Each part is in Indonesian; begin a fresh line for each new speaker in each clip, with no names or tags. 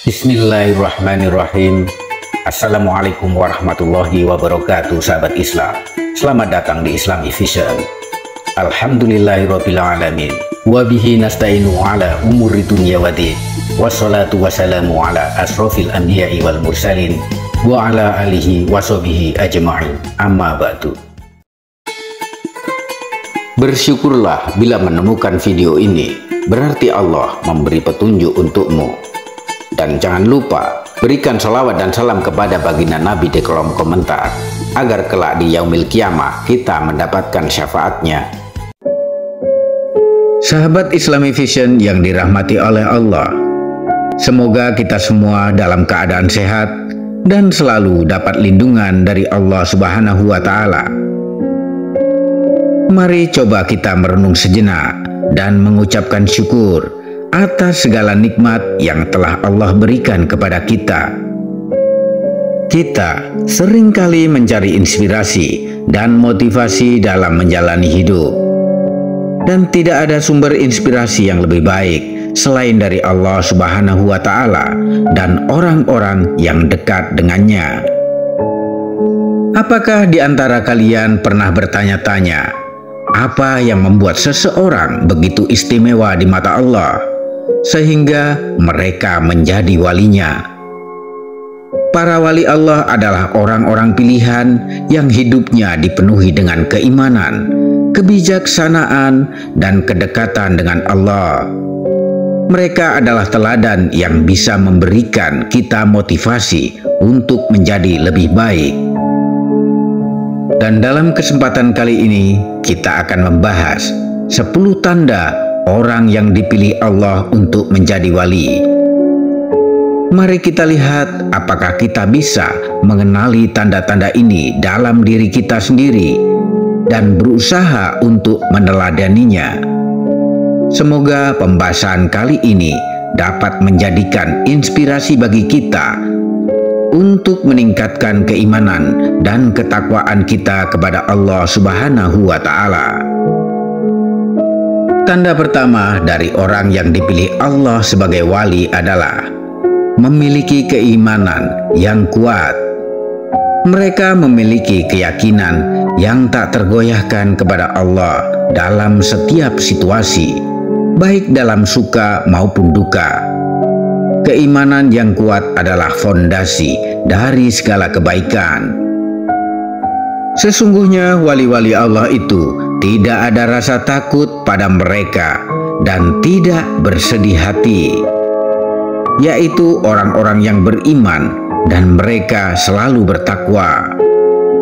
Bismillahirrahmanirrahim. Assalamualaikum warahmatullahi wabarakatuh, sahabat Islam. Selamat datang di Islamic Vision. Alhamdulillahirabbil alamin. Wa bihi nasta'inu ala umuri dunya waddin. Wassalatu wassalamu ala asrofil anbiya'i wal mursalin wa ala alihi washabihi ajma'in. Amma ba'du. Bersyukurlah bila menemukan video ini, berarti Allah memberi petunjuk untukmu. Dan jangan lupa berikan salawat dan salam kepada baginda Nabi di kolom komentar, agar kelak di yaumil kiamah kita mendapatkan syafaatnya. Sahabat Islamic Vision yang dirahmati oleh Allah, semoga kita semua dalam keadaan sehat dan selalu dapat lindungan dari Allah Subhanahu wa Ta'ala. Mari coba kita merenung sejenak dan mengucapkan syukur atas segala nikmat yang telah Allah berikan kepada kita. Kita seringkali mencari inspirasi dan motivasi dalam menjalani hidup, dan tidak ada sumber inspirasi yang lebih baik selain dari Allah Subhanahu wa Ta'ala dan orang-orang yang dekat dengannya. Apakah di antara kalian pernah bertanya-tanya, apa yang membuat seseorang begitu istimewa di mata Allah sehingga mereka menjadi walinya? Para wali Allah adalah orang-orang pilihan yang hidupnya dipenuhi dengan keimanan, kebijaksanaan, dan kedekatan dengan Allah. Mereka adalah teladan yang bisa memberikan kita motivasi untuk menjadi lebih baik. Dan dalam kesempatan kali ini kita akan membahas 10 tanda orang yang dipilih Allah untuk menjadi wali. Mari kita lihat apakah kita bisa mengenali tanda-tanda ini dalam diri kita sendiri dan berusaha untuk meneladaninya. Semoga pembahasan kali ini dapat menjadikan inspirasi bagi kita untuk meningkatkan keimanan dan ketakwaan kita kepada Allah Subhanahu wa Ta'ala. Tanda pertama dari orang yang dipilih Allah sebagai wali adalah memiliki keimanan yang kuat. Mereka memiliki keyakinan yang tak tergoyahkan kepada Allah dalam setiap situasi, baik dalam suka maupun duka. Keimanan yang kuat adalah fondasi dari segala kebaikan. Sesungguhnya wali-wali Allah itu tidak ada rasa takut pada mereka dan tidak bersedih hati, yaitu orang-orang yang beriman dan mereka selalu bertakwa.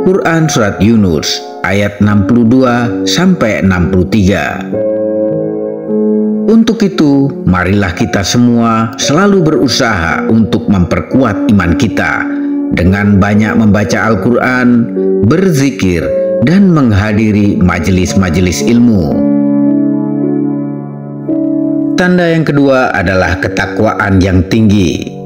Quran Surat Yunus ayat 62-63. Untuk itu, marilah kita semua selalu berusaha untuk memperkuat iman kita dengan banyak membaca Al-Quran, berzikir, dan menghadiri majelis-majelis ilmu. Tanda yang kedua adalah ketakwaan yang tinggi.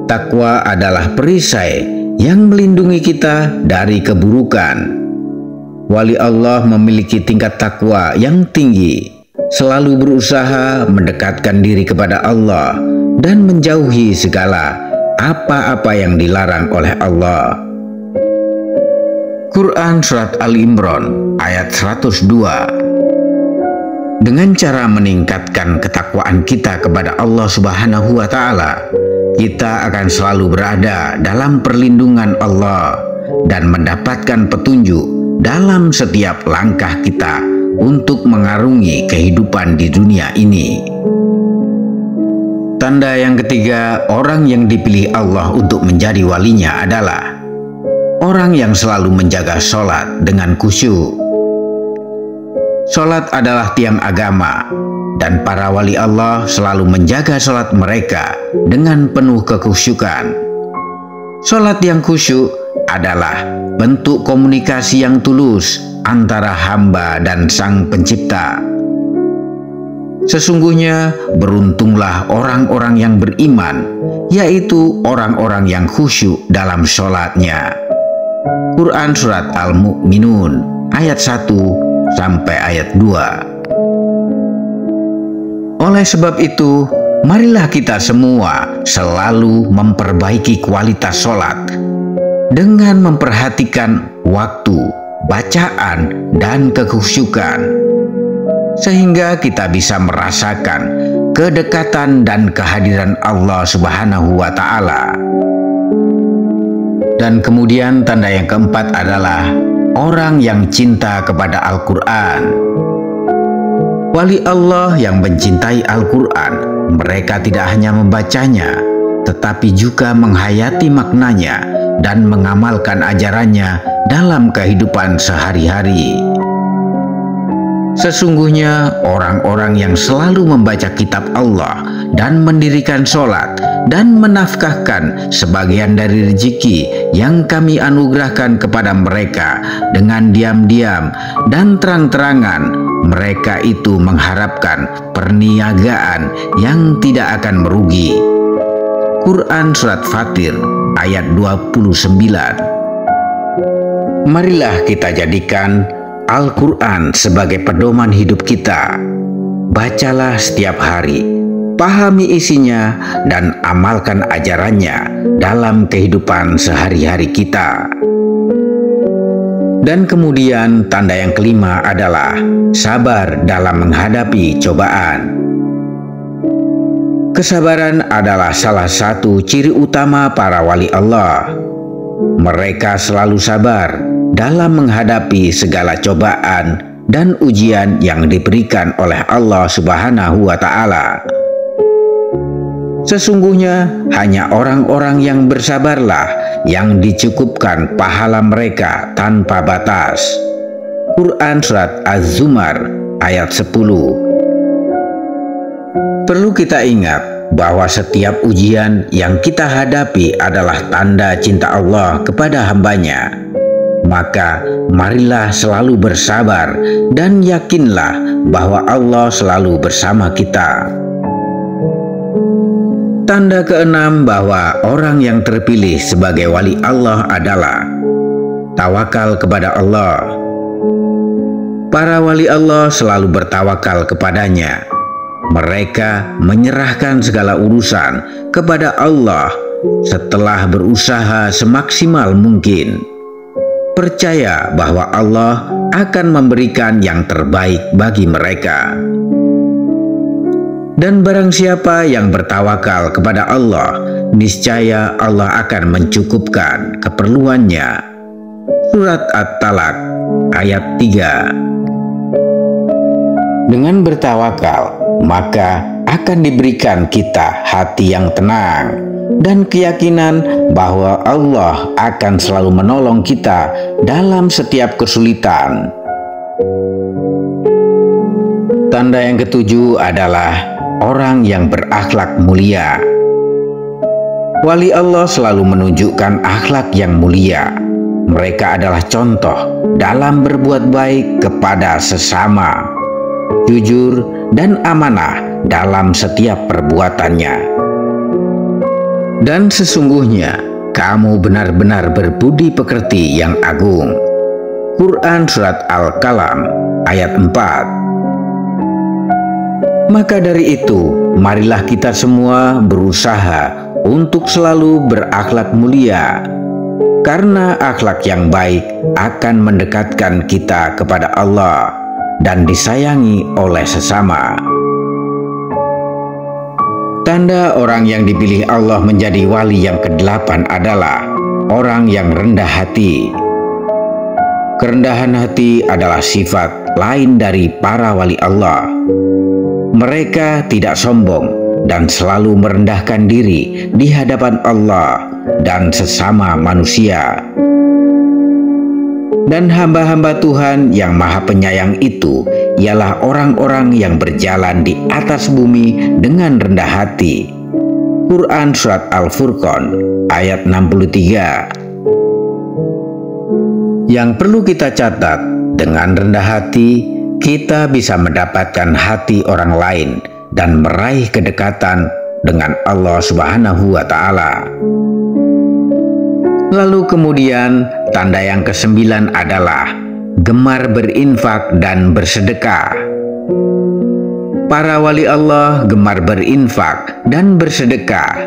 Takwa adalah perisai yang melindungi kita dari keburukan. Wali Allah memiliki tingkat takwa yang tinggi, selalu berusaha mendekatkan diri kepada Allah dan menjauhi segala apa-apa yang dilarang oleh Allah. Quran Surat Al-Imran ayat 102. Dengan cara meningkatkan ketakwaan kita kepada Allah Subhanahu wa Ta'ala, kita akan selalu berada dalam perlindungan Allah dan mendapatkan petunjuk dalam setiap langkah kita untuk mengarungi kehidupan di dunia ini. Tanda yang ketiga orang yang dipilih Allah untuk menjadi walinya adalah orang yang selalu menjaga sholat dengan khusyuk. Sholat adalah tiang agama, dan para wali Allah selalu menjaga sholat mereka dengan penuh kekhusyukan. Sholat yang khusyuk adalah bentuk komunikasi yang tulus antara hamba dan Sang Pencipta. Sesungguhnya beruntunglah orang-orang yang beriman, yaitu orang-orang yang khusyuk dalam sholatnya. Quran Surat Al-Mu'minun ayat 1 sampai ayat 2. Oleh sebab itu, marilah kita semua selalu memperbaiki kualitas sholat dengan memperhatikan waktu, bacaan, dan kekhusyukan, sehingga kita bisa merasakan kedekatan dan kehadiran Allah Subhanahu wa Ta'ala. Dan kemudian tanda yang keempat adalah orang yang cinta kepada Al-Quran. Wali Allah yang mencintai Al-Quran, mereka tidak hanya membacanya, tetapi juga menghayati maknanya dan mengamalkan ajarannya dalam kehidupan sehari-hari. Sesungguhnya orang-orang yang selalu membaca kitab Allah dan mendirikan sholat dan menafkahkan sebagian dari rezeki yang kami anugerahkan kepada mereka dengan diam-diam dan terang-terangan, mereka itu mengharapkan perniagaan yang tidak akan merugi. Quran Surat Fatir ayat 29. Marilah kita jadikan Al-Quran sebagai pedoman hidup kita. Bacalah setiap hari, pahami isinya, dan amalkan ajarannya dalam kehidupan sehari-hari kita. Dan kemudian tanda yang kelima adalah sabar dalam menghadapi cobaan. Kesabaran adalah salah satu ciri utama para wali Allah. Mereka selalu sabar dalam menghadapi segala cobaan dan ujian yang diberikan oleh Allah Subhanahu wa Ta'ala. Sesungguhnya hanya orang-orang yang bersabarlah yang dicukupkan pahala mereka tanpa batas. Quran Surat Az-Zumar ayat 10. Perlu kita ingat bahwa setiap ujian yang kita hadapi adalah tanda cinta Allah kepada hambanya. Maka marilah selalu bersabar dan yakinlah bahwa Allah selalu bersama kita. Tanda keenam bahwa orang yang terpilih sebagai wali Allah adalah tawakal kepada Allah. Para wali Allah selalu bertawakal kepadanya. Mereka menyerahkan segala urusan kepada Allah setelah berusaha semaksimal mungkin. Percaya bahwa Allah akan memberikan yang terbaik bagi mereka. Dan barang siapa yang bertawakal kepada Allah, niscaya Allah akan mencukupkan keperluannya. Surat At-Talaq ayat 3. Dengan bertawakal, maka akan diberikan kita hati yang tenang dan keyakinan bahwa Allah akan selalu menolong kita dalam setiap kesulitan. Tanda yang ketujuh adalah orang yang berakhlak mulia. Wali Allah selalu menunjukkan akhlak yang mulia. Mereka adalah contoh dalam berbuat baik kepada sesama, jujur dan amanah dalam setiap perbuatannya. Dan sesungguhnya kamu benar-benar berbudi pekerti yang agung. Quran Surat Al-Qalam ayat 4. Maka dari itu, marilah kita semua berusaha untuk selalu berakhlak mulia, karena akhlak yang baik akan mendekatkan kita kepada Allah dan disayangi oleh sesama. Tanda orang yang dipilih Allah menjadi wali yang ke-8 adalah orang yang rendah hati. Kerendahan hati adalah sifat lain dari para wali Allah. Mereka tidak sombong dan selalu merendahkan diri di hadapan Allah dan sesama manusia. Dan hamba-hamba Tuhan yang Maha Penyayang itu ialah orang-orang yang berjalan di atas bumi dengan rendah hati. Quran Surat Al-Furqan ayat 63. Yang perlu kita catat, dengan rendah hati kita bisa mendapatkan hati orang lain dan meraih kedekatan dengan Allah Subhanahu wa Ta'ala. Lalu kemudian tanda yang ke-9 adalah gemar berinfak dan bersedekah. Para wali Allah gemar berinfak dan bersedekah.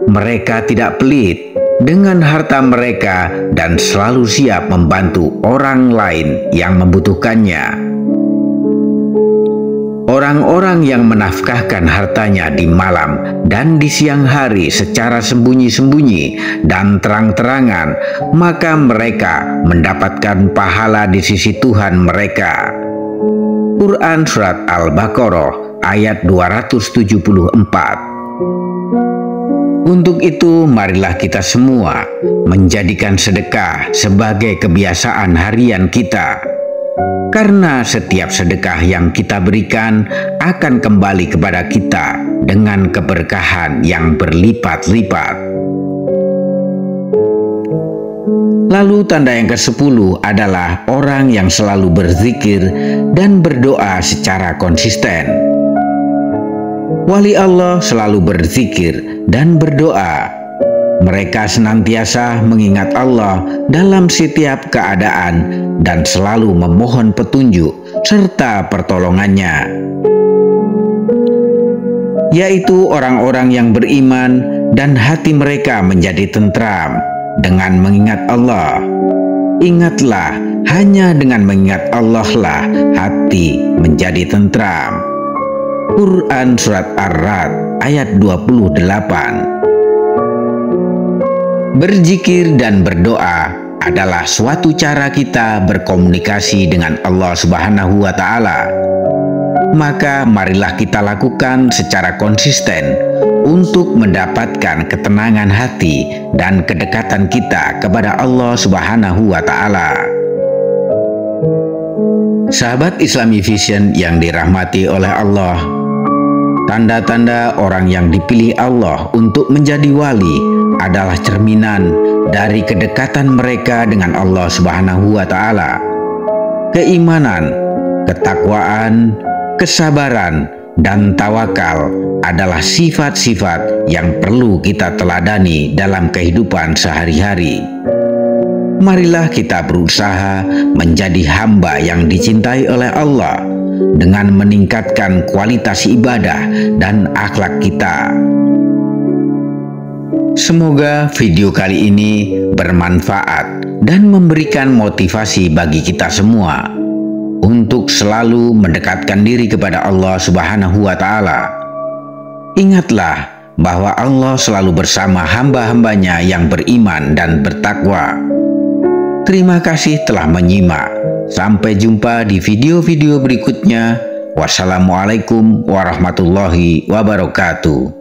Mereka tidak pelit dengan harta mereka dan selalu siap membantu orang lain yang membutuhkannya. Orang-orang yang menafkahkan hartanya di malam dan di siang hari secara sembunyi-sembunyi dan terang-terangan, maka mereka mendapatkan pahala di sisi Tuhan mereka. Quran Surat Al-Baqarah ayat 274. Untuk itu, marilah kita semua menjadikan sedekah sebagai kebiasaan harian kita. Karena setiap sedekah yang kita berikan akan kembali kepada kita dengan keberkahan yang berlipat-lipat. Lalu tanda yang ke-10 adalah orang yang selalu berzikir dan berdoa secara konsisten. Wali Allah selalu berzikir dan berdoa. Mereka senantiasa mengingat Allah dalam setiap keadaan dan selalu memohon petunjuk serta pertolongannya, yaitu orang-orang yang beriman dan hati mereka menjadi tentram dengan mengingat Allah. Ingatlah, hanya dengan mengingat Allah lah hati menjadi tentram. Quran Surat Ar-Ra'd ayat 28. Berzikir dan berdoa adalah suatu cara kita berkomunikasi dengan Allah Subhanahu wa Ta'ala. Maka marilah kita lakukan secara konsisten untuk mendapatkan ketenangan hati dan kedekatan kita kepada Allah Subhanahu wa Ta'ala. Sahabat Islami Vision yang dirahmati oleh Allah, tanda-tanda orang yang dipilih Allah untuk menjadi wali adalah cerminan dari kedekatan mereka dengan Allah Subhanahu wa Ta'ala. Keimanan, ketakwaan, kesabaran, dan tawakal adalah sifat-sifat yang perlu kita teladani dalam kehidupan sehari-hari. Marilah kita berusaha menjadi hamba yang dicintai oleh Allah dengan meningkatkan kualitas ibadah dan akhlak kita. Semoga video kali ini bermanfaat dan memberikan motivasi bagi kita semua untuk selalu mendekatkan diri kepada Allah Subhanahu wa Ta'ala. Ingatlah bahwa Allah selalu bersama hamba-hambanya yang beriman dan bertakwa. Terima kasih telah menyimak. Sampai jumpa di video-video berikutnya. Wassalamualaikum warahmatullahi wabarakatuh.